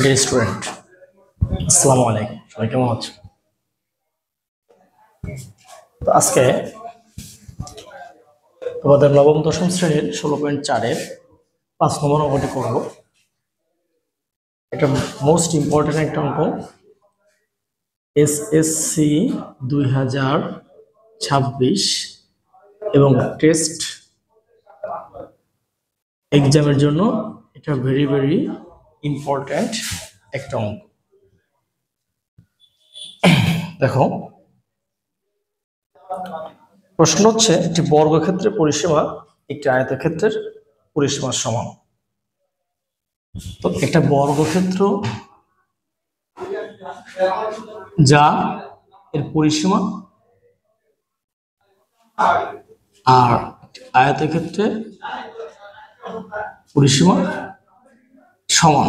Dear student, আসসালামু আলাইকুম। সবাই কেমন আছো? তো আজকে তোমাদের নবম দশম শ্রেণীর 16.4-এর 5 নম্বর অঙ্কটি করব। এটা মোস্ট ইম্পর্টেন্ট একটা অঙ্ক। এসএসসি 2026 এবং টেস্ট এক্সামের জন্য এটা ভেরি ভেরি ইম্পর্টেন্ট একটা অঙ্ক। দেখো, প্রশ্ন হচ্ছে একটি বর্গক্ষেত্রের পরিসীমা একটি আয়তক্ষেত্রের পরিসীমার সমান। তো একটা বর্গক্ষেত্র যা এর পরিসীমা আর আয়তক্ষেত্রের পরিসীমা সমান।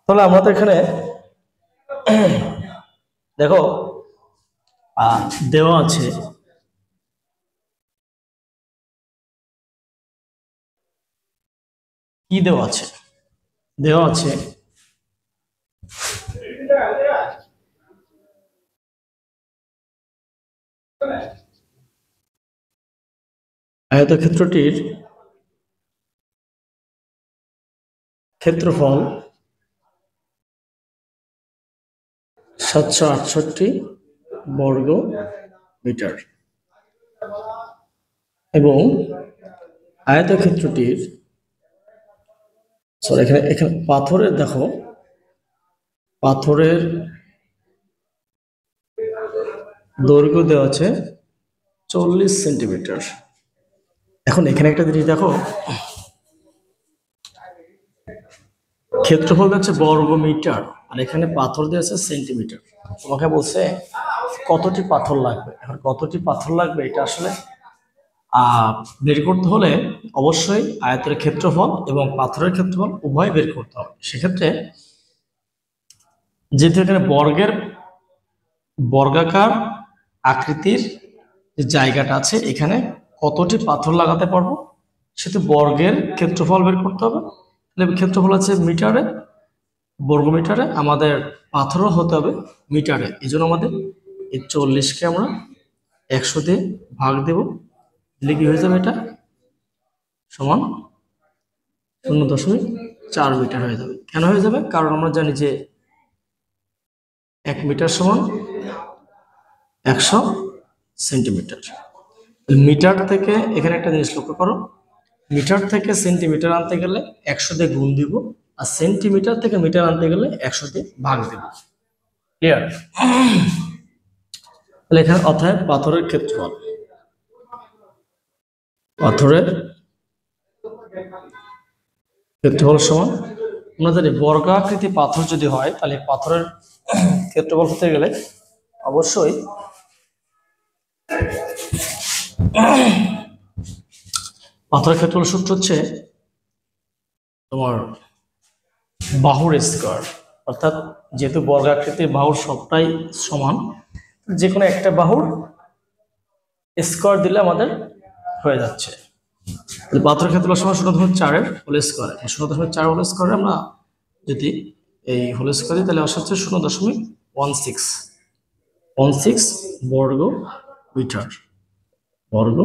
তাহলে আমরা তো এখানে দেখো দেওয়া আছে কি দেওয়া আছে? দেওয়া আছে আয়তক্ষেত্রটির ক্ষেত্রফল 768 বর্গ মিটার এবং আয়তক্ষেত্রটির এখানে পাথরের, দেখো পাথরের দৈর্ঘ্য দেওয়া আছে 40 সেন্টিমিটার। এখন এখানে একটা জিনিস দেখো, ক্ষেত্রফল হচ্ছে বর্গ মিটার আর এখানে পাথর দেওয়া আছে সেন্টিমিটার। তোমাকে বলছে কতটি পাথর লাগবে। এখন কতটি পাথর লাগবে এটা আসলে বের করতে হলে অবশ্যই আয়তের ক্ষেত্রফল এবং পাথরের ক্ষেত্রফল উভয় বের করতে হবে। সেক্ষেত্রে যেহেতু এখানে বর্গাকার আকৃতির যে জায়গাটা আছে, এখানে কতটি পাথর লাগাতে পারবো সেহেতু বর্গের ক্ষেত্রফল বের করতে হবে। তাহলে ক্ষেত্রফল আছে মিটারে, বর্গ মিটারে, আমাদের পাথরও হতে হবে মিটারে। এই জন্য আমাদের এই 40কে আমরা 100 দিয়ে ভাগ দেব, দিলে কি হয়ে যাবে? এটা সমান 0.4 মিটার হয়ে যাবে। কেন হয়ে যাবে? কারণ আমরা জানি যে 1 মিটার সমান 100 সেন্টিমিটার। মিটার থেকে এখানে একটা জিনিস লক্ষ্য করো, মিটার থেকে সেন্টিমিটার আনতে গেলে 100 দিয়ে গুণ দিব, আর সেন্টিমিটার থেকে মিটার আনতে গেলে 100 দিয়ে ভাগ দেব। ক্লিয়ার? তাহলে এখানে অর্থাৎ পাথরের ক্ষেত্রফল, পাথরের ক্ষেত্রফল সমান, আমরা জানি বর্গাকৃতি পাথর যদি হয় তাহলে পাথরের ক্ষেত্রফল হতে গেলে অবশ্যই পাথরের ক্ষেত্রফল সূত্র হচ্ছে তোমার বাহুর স্কয়ার। অর্থাৎ যেহেতু বর্গাকৃতির বাহুর সবটাই সমান, যে কোনো একটা বাহুর স্কয়ার দিলে আমাদের হয়ে যাচ্ছে। পাথরের ক্ষেত্রফল সমান 0.4 হোল স্কয়ার। 0.4 হোল স্কয়ারে আমরা যদি এই হোল স্কয়ার দিই তাহলে আসে হচ্ছে 0.16 বর্গ মিটার। বর্গ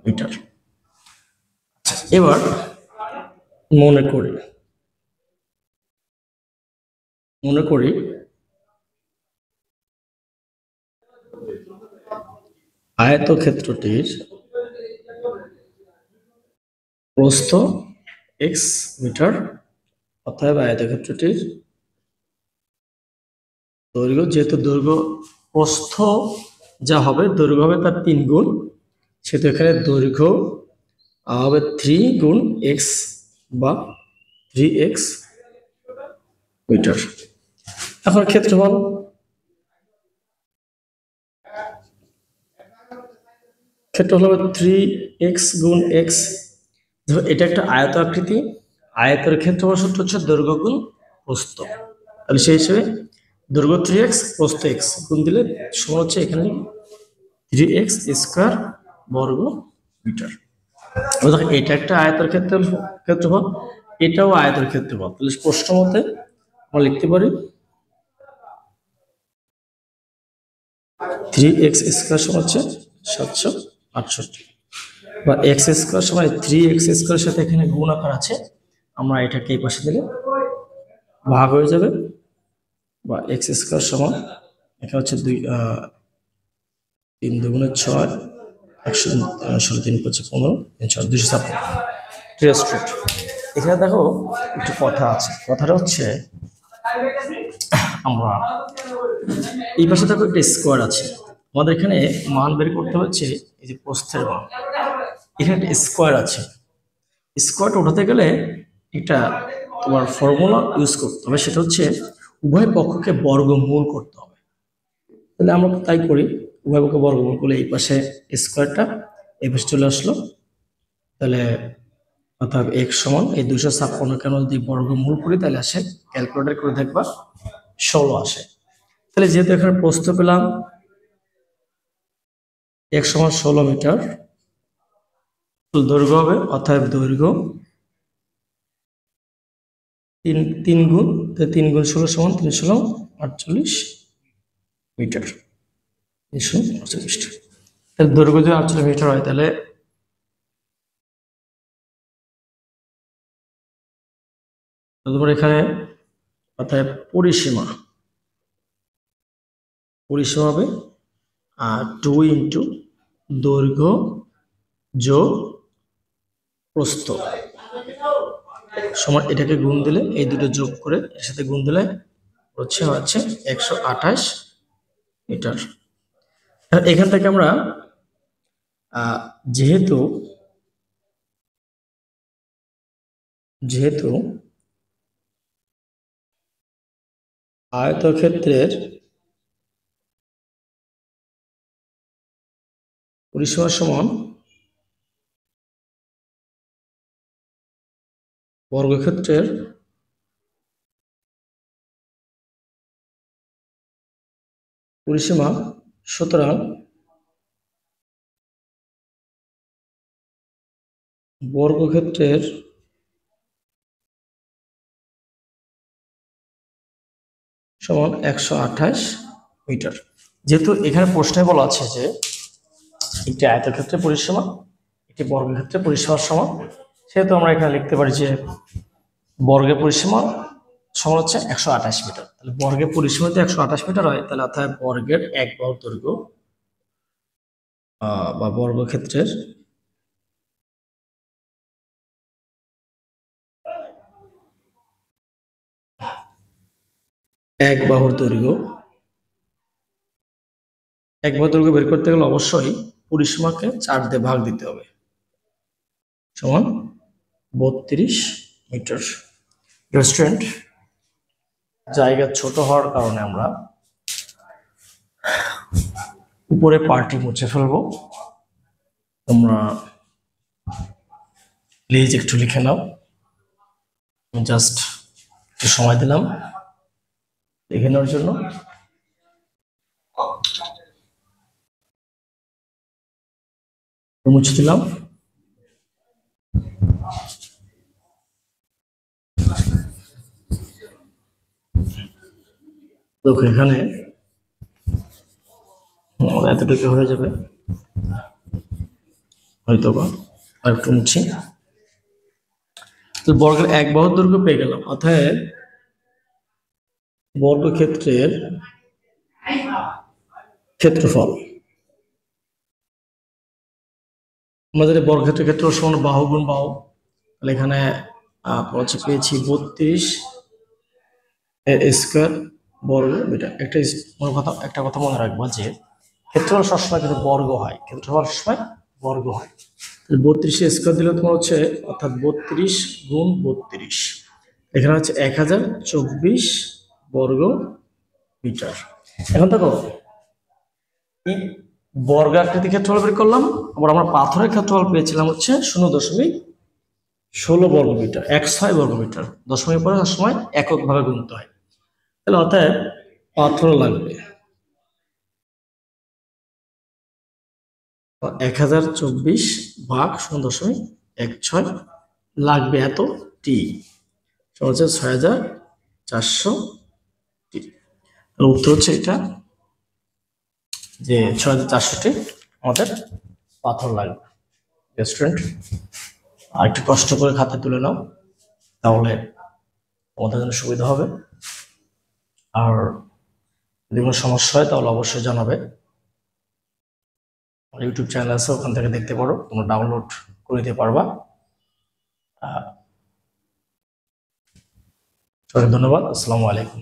মিটার। এবার মনে করি আয়তক্ষেত্রটির প্রস্থ x মিটার, অর্থাৎ আয়তক্ষেত্রটির দৈর্ঘ্য, যেহেতু দৈর্ঘ্য প্রস্থ যা হবে দৈর্ঘ্য হবে তার 3 গুণ, সেহেতু এখানে দৈর্ঘ্য হবে 3 গুণ x বা 3x মিটার। এখন ক্ষেত্রফল হবে 3x গুণ x। এটা একটা আয়ত আকৃতি, আয়তের ক্ষেত্রফল সূত্র হচ্ছে দৈর্ঘ্য গুণ প্রস্থ। তাহলে সেই হিসেবে দৈর্ঘ্য 3x, প্রস্থ x গুণ দিলে সমান হচ্ছে এখানে 3x স্কয়ার বর্গ মিটার। এটা একটা আয়তের ক্ষেত্রফল, এটাও আয়তের ক্ষেত্রফল। তাহলে প্রশ্ন মতে আমরা লিখতে পারি 3x স্কয়ার সমান হচ্ছে 768, বা x স্কয়ার সমান 3x স্কয়ারের সাথে এখানে গুণ আকার আছে, আমরা এটাকে এই পাশে দিলে ভাগ হয়ে যাবে, বা x স্কয়ার সমান এখানে হচ্ছে 3 দুগুণে 6, 116 5 15, 256। এখানে দেখো একটু কথা আছে, কথাটা হচ্ছে আমরা এই পাশে দেখো একটা স্কোয়ার আছে, আমাদের এখানে মান বের করতে হচ্ছে এই যে প্রস্থের মান, এখানে একটা স্কোয়ার আছে, স্কোয়ারটা উঠাতে গেলে এটা তোমার ফর্মুলা ইউজ করতে হবে, সেটা হচ্ছে উভয় পক্ষকে বর্গমূল করতে হবে। তাহলে আমরা তাই করি, উভয় পক্ষকে বর্গমূল করলে এই পাশে স্কোয়ারটা এই পাশে চলে আসলো, তাহলে অর্থাৎ x সমান এই 256 কেন যদি বর্গমূল করি তাহলে আসে, ক্যালকুলেটর করে দেখবা 16 আসে। তাহলে যেহেতু এখানে প্রস্থ পেলাম x সমান 16 মিটার, দৈর্ঘ্য হবে অর্থাৎ দৈর্ঘ্য 3 গুণ 16 সমান 348 মিটার, 348। তাহলে দৈর্ঘ্য যদি 48 মিটার হয় তাহলে তোমার এখানে অর্থাৎ পরিসীমা হবে 2 ইন্টু দৈর্ঘ্য যোগ প্রস্থ সমান, এটাকে গুণ দিলে এই দুটো যোগ করে এর সাথে গুণ দিলে হচ্ছে 128 মিটার। এখান থেকে আমরা যেহেতু আয়তক্ষেত্রের পরিসীমা সমান বর্গক্ষেত্রের পরিসীমা, সুতরাং বর্গক্ষেত্রের সমান 128 মিটার। যেহেতু এখানে প্রশ্নে বলা আছে যে একটি আয়তক্ষেত্রের পরিসীমা একটি বর্গক্ষেত্রের পরিসীমার সমান, সেহেতু আমরা এখানে লিখতে পারি যে বর্গের পরিসীমা সমান হচ্ছে 128 মিটার। তাহলে বর্গের পরিসীমা যদি 128 মিটার হয় তাহলে অর্থাৎ বর্গের এক বাহুর দৈর্ঘ্য বা বর্গক্ষেত্রের এক বাহুর দৈর্ঘ্য বের করতে গেলে অবশ্যই পরিসীমাকে 4 দিয়ে ভাগ দিতে হবে, সমান 32 মিটার। রেস্টুরেন্ট জায়গা ছোট হওয়ার কারণে আমরা উপরে পার্টি মুছে ফেলবো, তোমরা প্লিজ একটু লিখে নাও, আমি জাস্ট একটু সময় দিলাম লিখে নেওয়ার জন্য। মুছে দিলাম। দেখো এখানে এতটুকু হয়ে যাবে হয়তো বা, আর একটু মুছি। তো বর্গের এক বাহুর দৈর্ঘ্য পেয়ে গেলাম, অর্থাৎ বর্গক্ষেত্রের ক্ষেত্রফল, আমাদের বর্গক্ষেত্রের ক্ষেত্রফল সমান বাহু গুণ বাহু, তাহলে এখানে পেয়েছি 32 স্কয়ার বর্গ মিটার। একটা কথা মনে রাখবো যে ক্ষেত্রফল সবসময় কিন্তু বর্গ হয়, ক্ষেত্রফল সবসময় বর্গ হয়। 32 স্কয়ার দিলে তোমার হচ্ছে অর্থাৎ 32 গুণ 32, এখানে হচ্ছে 1024 বর্গ মিটার। এখন দেখো এই বর্গাকৃতি ক্ষেত্রফল বের করলাম, আবার আমরা পাথরের ক্ষেত্রফল পেয়েছিলাম হচ্ছে 0.16 বর্গ মিটার, 16 বর্গ মিটার। দশমিক পরে সবসময় এককভাবে গুনতে হয়, তাহলে অর্থাৎ পাথর লাগবে 1024 ভাগ 0.16 লাগবে এত, টি সমান হচ্ছে 6400 টি। তাহলে উত্তর হচ্ছে এটা যে 6400টি আমাদের পাথর লাগবে। স্টুডেন্ট, আর একটু কষ্ট করে খাতা তুলে নাও, তাহলে তোমাদের জন্য সুবিধা হবে। আর যদি কোনো সমস্যা হয় তাহলে অবশ্যই জানাবে। আমার ইউটিউব চ্যানেল আছে, ওখান থেকে দেখতে পারো, তোমরা ডাউনলোড করে দিতে পারবা। সবাই ধন্যবাদ। আসসালামু আলাইকুম।